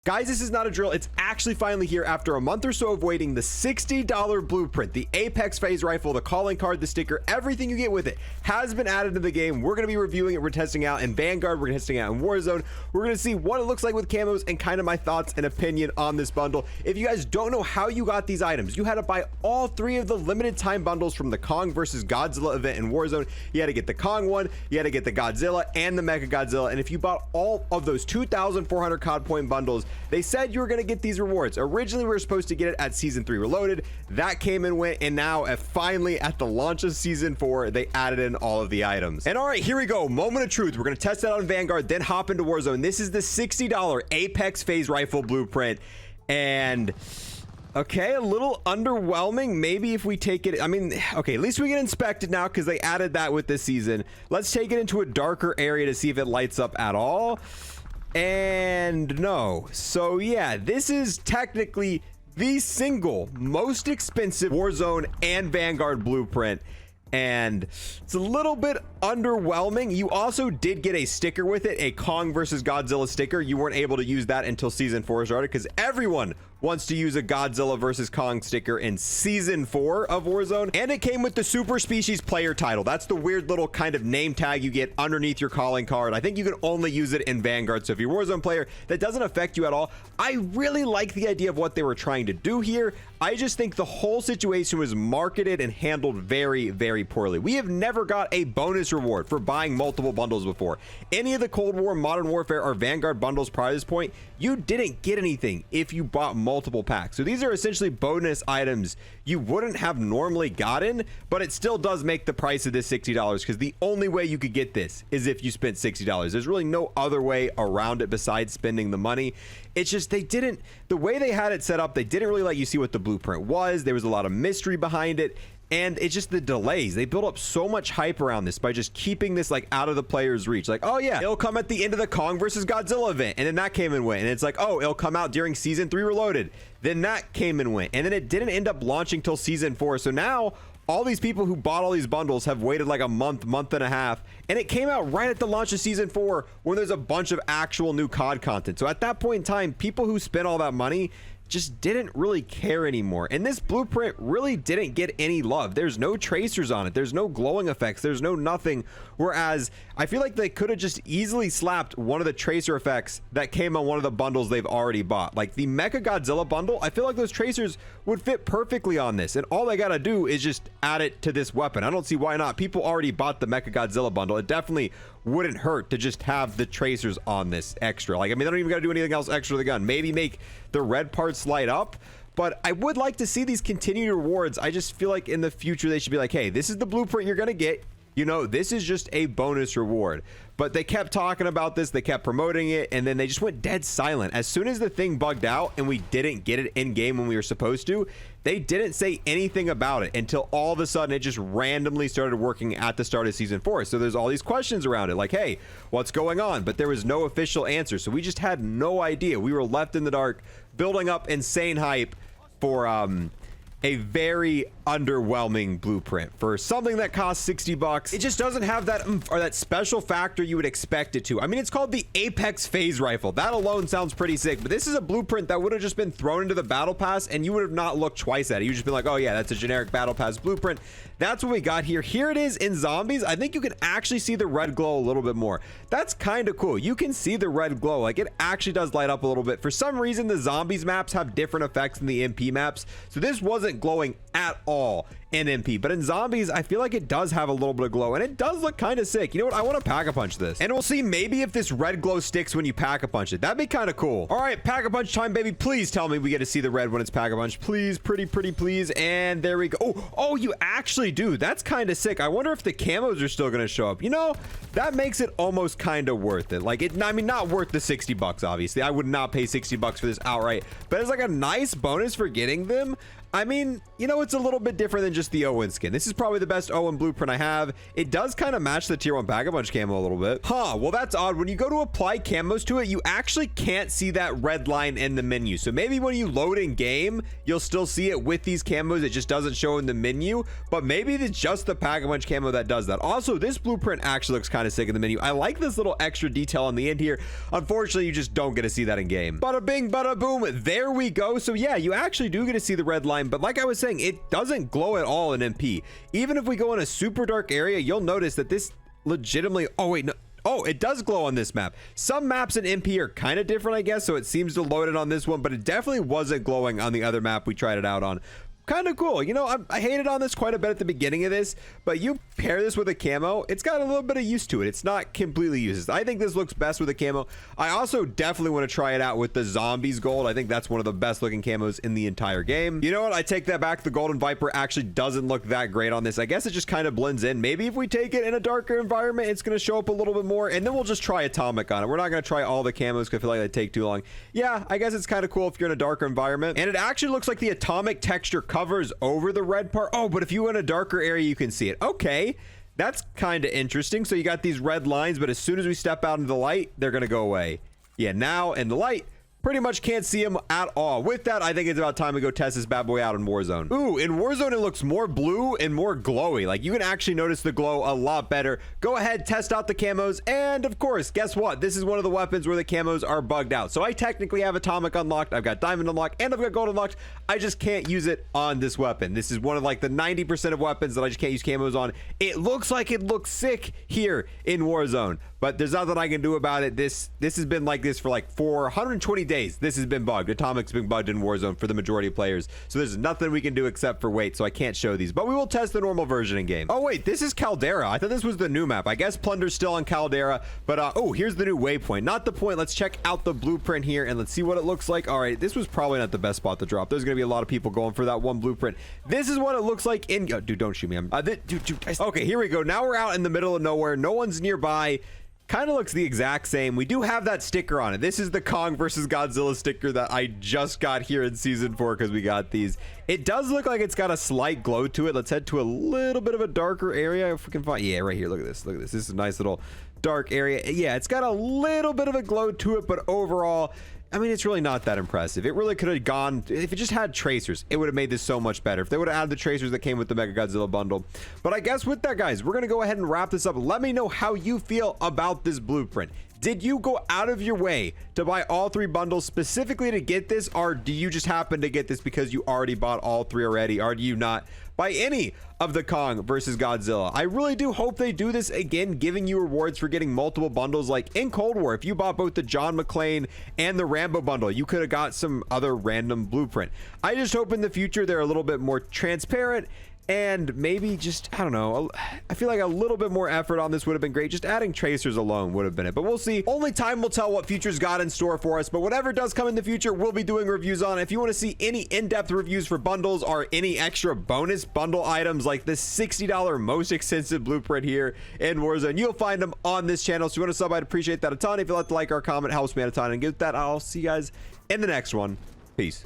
Guys, this is not a drill. It's actually finally here after a month or so of waiting. The $60 blueprint, the Apex phase rifle, the calling card, the sticker, everything you get with it has been added to the game. We're going to be reviewing it. We're testing out in Vanguard. We're testing out in Warzone. We're going to see what it looks like with camos and kind of my thoughts and opinion on this bundle. If you guys don't know how you got these items, you had to buy all three of the limited time bundles from the Kong vs Godzilla event in Warzone. You had to get the Kong one, you had to get the Godzilla and the Mecha Godzilla. And if you bought all of those 2,400 COD point bundles, they said you were going to get these rewards. Originally, we were supposed to get it at Season 3 Reloaded. That came and went, and now finally at the launch of Season 4, they added in all of the items. And all right, here we go. Moment of truth. We're going to test it out on Vanguard, then hop into Warzone. This is the $60 Apex phase rifle blueprint. And okay, a little underwhelming. Maybe if we take it, I mean, okay, at least we can inspect it now because they added that with this season. Let's take it into a darker area to see if it lights up at all. And no. So yeah, this is technically the single most expensive Warzone and Vanguard blueprint, and it's a little bit underwhelming. You also did get a sticker with it, a Kong vs Godzilla sticker. You weren't able to use that until Season 4 started because everyone wants to use a Godzilla versus Kong sticker in Season 4 of Warzone. And it came with the Super Species player title. That's the weird little kind of name tag you get underneath your calling card. I think you can only use it in Vanguard. So if you're a Warzone player, that doesn't affect you at all. I really like the idea of what they were trying to do here. I just think the whole situation was marketed and handled very, very poorly. We have never got a bonus reward for buying multiple bundles before. Any of the Cold War, Modern Warfare, or Vanguard bundles prior to this point, you didn't get anything if you bought multiple packs. So these are essentially bonus items you wouldn't have normally gotten, but it still does make the price of this $60 because the only way you could get this is if you spent $60. There's really no other way around it besides spending the money. It's just the way they had it set up, they didn't really let you see what the blueprint was. There was a lot of mystery behind it. And it's just the delays. They built up so much hype around this by just keeping this like out of the player's reach. Like, oh yeah, it'll come at the end of the Kong vs Godzilla event. And then that came and went. And it's like, oh, it'll come out during Season 3 Reloaded. Then that came and went. And then it didn't end up launching till Season 4. So now all these people who bought all these bundles have waited like a month and a half. And it came out right at the launch of Season 4 when there's a bunch of actual new COD content. So at that point in time, people who spent all that money just didn't really care anymore. And this blueprint really didn't get any love. There's no tracers on it. There's no glowing effects. There's no nothing. Whereas I feel like they could have just easily slapped one of the tracer effects that came on one of the bundles they've already bought. Like the Meca Godzilla bundle, I feel like those tracers would fit perfectly on this. And all they got to do is just add it to this weapon. I don't see why not. People already bought the Mecha Godzilla bundle. It definitely wouldn't hurt to just have the tracers on this extra. Like, I mean, they don't even got to do anything else extra to the gun. Maybe make the red parts light up. But I would like to see these continued rewards. I just feel like in the future they should be like, hey, this is the blueprint you're going to get. You know, this is just a bonus reward. But they kept talking about this, they kept promoting it, and then they just went dead silent. As soon as the thing bugged out and we didn't get it in game when we were supposed to, they didn't say anything about it until all of a sudden it just randomly started working at the start of Season 4. So there's all these questions around it, like, hey, what's going on? But there was no official answer. So we just had no idea. We were left in the dark, building up insane hype for a very underwhelming blueprint for something that costs $60. It just doesn't have that or that special factor you would expect it to. I mean, it's called the Apex phase rifle. That alone sounds pretty sick, but this is a blueprint that would have just been thrown into the battle pass and you would have not looked twice at it. You'd just been like, oh yeah, that's a generic battle pass blueprint. That's what we got here. Here it is in zombies. I think you can actually see the red glow a little bit more. That's kind of cool. You can see the red glow. Like, it actually does light up a little bit. For some reason, the zombies maps have different effects than the MP maps. So this wasn't glowing at all in MP, but in zombies I feel like it does have a little bit of glow and it does look kind of sick. You know what, I want to pack a punch this and we'll see maybe if this red glow sticks when you pack a punch it. That'd be kind of cool. All right, pack a punch time, baby. Please tell me we get to see the red when it's pack a punch, please. Pretty please. And there we go. Oh, you actually do. That's kind of sick. I wonder if the camos are still going to show up. You know, that makes it almost kind of worth it. Like, I mean, not worth the $60, obviously. I would not pay $60 for this outright, but it's like a nice bonus for getting them. I mean, you know, it's a little bit different than just just the Owen skin. This is probably the best Owen blueprint I have. It does kind of match the tier 1 Pack-a-Punch camo a little bit. Huh, well that's odd. When you go to apply camos to it, you actually can't see that red line in the menu. So maybe when you load in game, you'll still see it with these camos. It just doesn't show in the menu, but maybe it's just the Pack-a-Punch camo that does that. Also, this blueprint actually looks kind of sick in the menu. I like this little extra detail on the end here. Unfortunately, you just don't get to see that in game. Bada bing, bada boom. There we go. So yeah, you actually do get to see the red line, but like I was saying, it doesn't glow at all in MP. Even if we go in a super dark area, you'll notice that this legitimately, oh wait, no. Oh, it does glow on this map. Some maps in MP are kind of different, I guess, so it seems to load it on this one, but it definitely wasn't glowing on the other map we tried it out on. Kind of cool. You know, I hated on this quite a bit at the beginning of this, but you pair this with a camo, it's got a little bit of use to it. It's not completely useless. I think this looks best with a camo. I also definitely want to try it out with the Zombies gold. I think that's one of the best looking camos in the entire game. You know what? I take that back. The Golden Viper actually doesn't look that great on this. I guess it just kind of blends in. Maybe if we take it in a darker environment, it's going to show up a little bit more, and then we'll just try Atomic on it. We're not going to try all the camos because I feel like they take too long. Yeah, I guess it's kind of cool if you're in a darker environment, and it actually looks like the Atomic texture covers over the red part. Oh, but if you in a darker area, you can see it. Okay, that's kind of interesting. So you got these red lines, but as soon as we step out into the light, they're gonna go away. Yeah, now in the light, pretty much can't see them at all. With that, I think it's about time we go test this bad boy out in Warzone. Ooh, in Warzone, it looks more blue and more glowy. Like, you can actually notice the glow a lot better. Go ahead, test out the camos, and of course, guess what? This is one of the weapons where the camos are bugged out. So I technically have Atomic unlocked, I've got Diamond unlocked, and I've got Gold unlocked. I just can't use it on this weapon. This is one of like the 90% of weapons that I just can't use camos on. It looks like it looks sick here in Warzone, but there's nothing I can do about it. This has been like this for 120 days. This has been bugged. Atomic's been bugged in Warzone for the majority of players, so there's nothing we can do except for wait. So I can't show these, but we will test the normal version in game. Oh wait, this is Caldera. I thought this was the new map. I guess Plunder's still on Caldera, but oh, here's the new waypoint, not the point. Let's check out the blueprint here and let's see what it looks like. All right, this was probably not the best spot to drop. There's gonna be a lot of people going for that one blueprint. This is what it looks like in dude, don't shoot me. Okay, here we go. Now we're out in the middle of nowhere. No one's nearby. Kind of looks the exact same. We do have that sticker on it. This is the Kong vs Godzilla sticker that I just got here in season 4 because we got these. It does look like it's got a slight glow to it. Let's head to a little bit of a darker area if we can find. Yeah, right here. Look at this. Look at this. This is a nice little dark area. Yeah, it's got a little bit of a glow to it, but overall, I mean, it's really not that impressive. It really could have gone, if it just had tracers, it would have made this so much better. If they would have added the tracers that came with the Meca Godzilla bundle. But I guess with that, guys, we're going to go ahead and wrap this up. Let me know how you feel about this blueprint. Did you go out of your way to buy all 3 bundles specifically to get this, or do you just happen to get this because you already bought all 3 already, or do you not buy any of the Kong vs Godzilla? I really do hope they do this again, giving you rewards for getting multiple bundles. Like in Cold War, if you bought both the John McClane and the Rambo bundle, you could have got some other random blueprint. I just hope in the future they're a little bit more transparent, and maybe just, I don't know, I feel like a little bit more effort on this would have been great. Just adding tracers alone would have been it, but we'll see. Only time will tell what future's got in store for us, but whatever does come in the future, we'll be doing reviews on. If you want to see any in-depth reviews for bundles or any extra bonus bundle items like this $60 most expensive blueprint here in Warzone, you'll find them on this channel. So if you want to sub, I'd appreciate that a ton. If you'd like to like or comment, helps me out a ton. And with that, I'll see you guys in the next one. Peace.